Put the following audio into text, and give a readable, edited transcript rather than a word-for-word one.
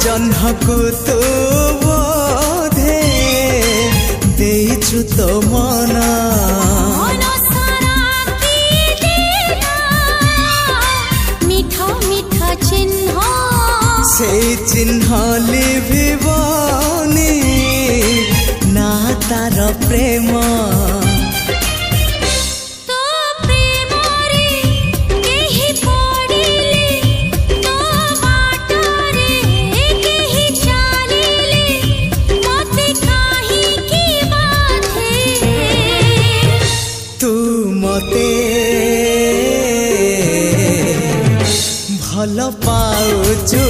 जह्नकु तू बोधे देइछु तो मना से चिन्ह लिभिबनी ना तार प्रेम तू मते भल पाउछु